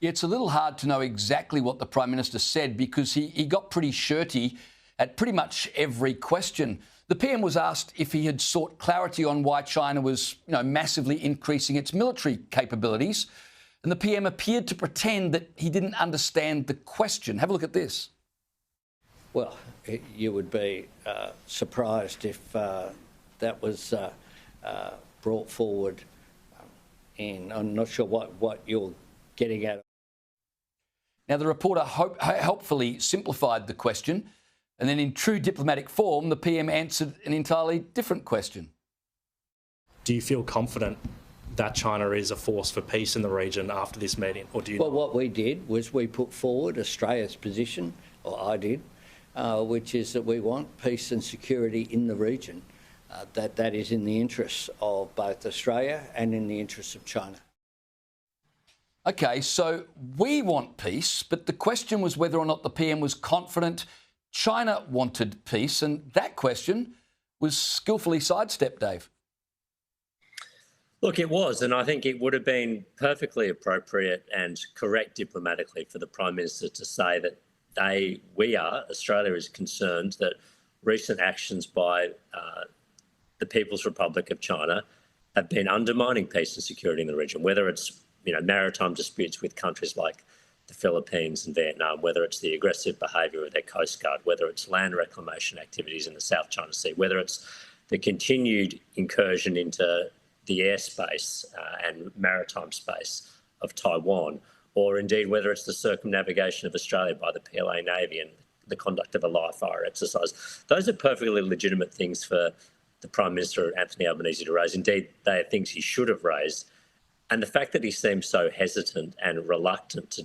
Yeah, it's a little hard to know exactly what the Prime Minister said because he got pretty shirty at pretty much every question. The PM was asked if he had sought clarity on why China was, massively increasing its military capabilities. And the PM appeared to pretend that he didn't understand the question. Have a look at this. Well, you would be surprised if that was brought forward. And I'm not sure what you're getting at. Now, the reporter helpfully simplified the question, and then in true diplomatic form, the PM answered an entirely different question. Do you feel confident that China is a force for peace in the region after this meeting, or do you? Well, what we did was we put forward Australia's position, or I did, which is that we want peace and security in the region. That is in the interests of both Australia and in the interests of China. OK, so we want peace, but the question was whether or not the PM was confident China wanted peace, and that question was skillfully sidestepped, Dave. Look, it was, and I think it would have been perfectly appropriate and correct diplomatically for the Prime Minister to say that Australia is concerned that recent actions by the People's Republic of China have been undermining peace and security in the region, whether it's maritime disputes with countries like the Philippines and Vietnam, whether it's the aggressive behaviour of their Coast Guard, whether it's land reclamation activities in the South China Sea, whether it's the continued incursion into the airspace and maritime space of Taiwan, or indeed whether it's the circumnavigation of Australia by the PLA Navy and the conduct of a live fire exercise. Those are perfectly legitimate things for the Prime Minister Anthony Albanese to raise. Indeed, they are things he should have raised. And the fact that he seems so hesitant and reluctant to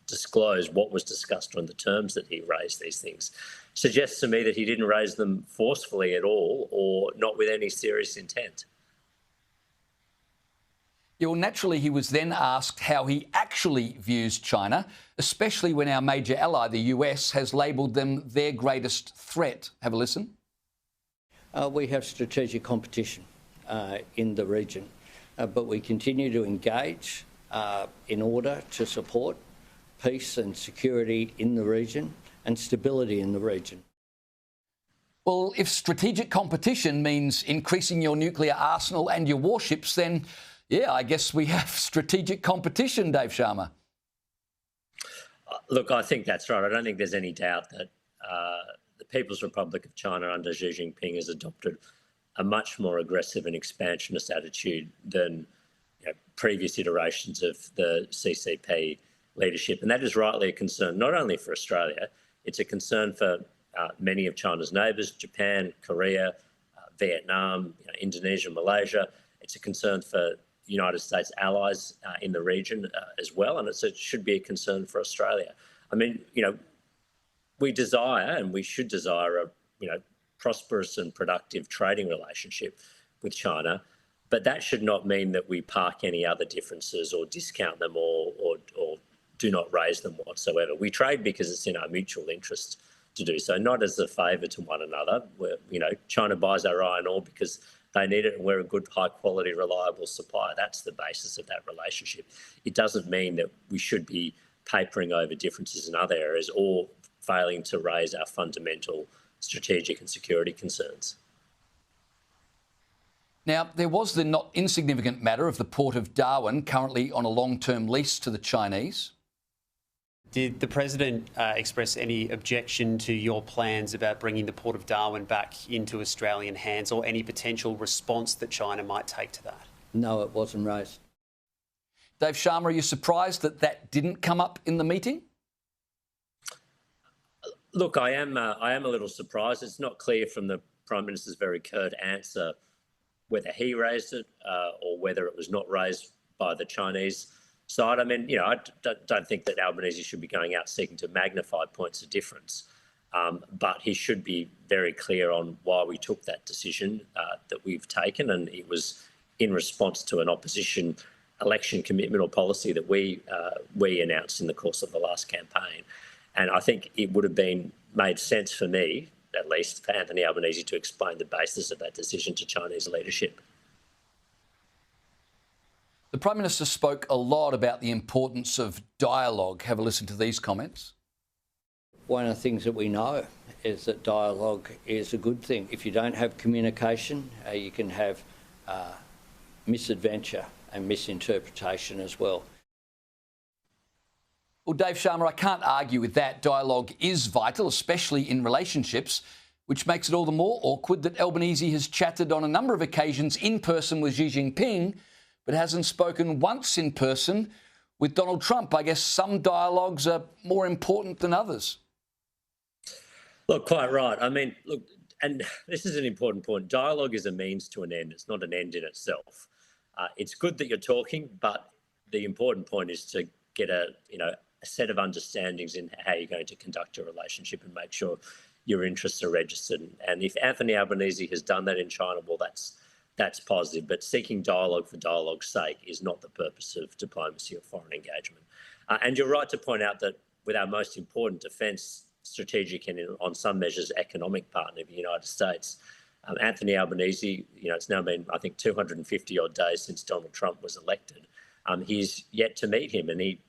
disclose what was discussed on the terms that he raised these things suggests to me that he didn't raise them forcefully at all or not with any serious intent. Yeah, well, naturally, he was then asked how he actually views China, especially when our major ally, the US, has labelled them their greatest threat. Have a listen. We have strategic competition in the region, but we continue to engage in order to support peace and security in the region and stability in the region. Well, if strategic competition means increasing your nuclear arsenal and your warships, then, yeah, I guess we have strategic competition, Dave Sharma. Look, I think that's right. I don't think there's any doubt that the People's Republic of China under Xi Jinping has adopted a much more aggressive and expansionist attitude than previous iterations of the CCP leadership. And that is rightly a concern, not only for Australia, it's a concern for many of China's neighbours, Japan, Korea, Vietnam, Indonesia, Malaysia. It's a concern for United States allies in the region as well, and it should be a concern for Australia. I mean, we desire, and we should desire, a prosperous and productive trading relationship with China, but that should not mean that we park any other differences or discount them or do not raise them whatsoever. We trade because it's in our mutual interest to do so, not as a favour to one another. China buys our iron ore because they need it and we're a good, high-quality, reliable supplier. That's the basis of that relationship. It doesn't mean that we should be papering over differences in other areas or failing to raise our fundamental strategic and security concerns. Now, there was the not insignificant matter of the port of Darwin, currently on a long-term lease to the Chinese. Did the President express any objection to your plans about bringing the port of Darwin back into Australian hands, or any potential response that China might take to that? No, it wasn't raised. Dave Sharma, are you surprised that that didn't come up in the meeting? Look, I am a little surprised. It's not clear from the Prime Minister's very curt answer whether he raised it or whether it was not raised by the Chinese side. I mean, I don't think that Albanese should be going out seeking to magnify points of difference, but he should be very clear on why we took that decision that we've taken, and it was in response to an opposition election commitment or policy that we announced in the course of the last campaign. And I think it would have made sense for me, at least, for Anthony Albanese to explain the basis of that decision to Chinese leadership. The The Prime Minister spoke a lot about the importance of dialogue. Have a listen to these comments. One of the things that we know is that dialogue is a good thing. If you don't have communication, you can have misadventure and misinterpretation as well. Well, Dave Sharma, I can't argue with that. Dialogue is vital, especially in relationships, which makes it all the more awkward that Albanese has chatted on a number of occasions in person with Xi Jinping, but hasn't spoken once in person with Donald Trump. I guess some dialogues are more important than others. Look, quite right. I mean, look, and this is an important point. Dialogue is a means to an end. It's not an end in itself. It's good that you're talking, but the important point is to get a set of understandings in how you're going to conduct your relationship and make sure your interests are registered. And if Anthony Albanese has done that in China, well, that's positive. But seeking dialogue for dialogue's sake is not the purpose of diplomacy or foreign engagement. And you're right to point out that with our most important defence, strategic and on some measures economic partner, the United States, Anthony Albanese, it's now been, I think, 250 odd days since Donald Trump was elected. He's yet to meet him, and he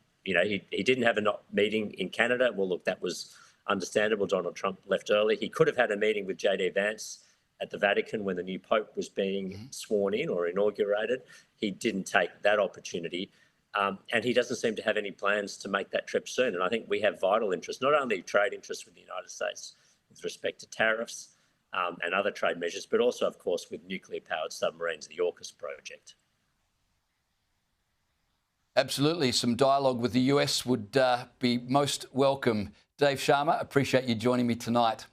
didn't have a meeting in Canada. Well, look, that was understandable. Donald Trump left early. He could have had a meeting with JD Vance at the Vatican when the new Pope was being sworn in or inaugurated. He didn't take that opportunity. And he doesn't seem to have any plans to make that trip soon. And I think we have vital interests, not only trade interests with the United States with respect to tariffs and other trade measures, but also, of course, with nuclear-powered submarines, the AUKUS project. Absolutely. Some dialogue with the US would be most welcome. Dave Sharma, appreciate you joining me tonight.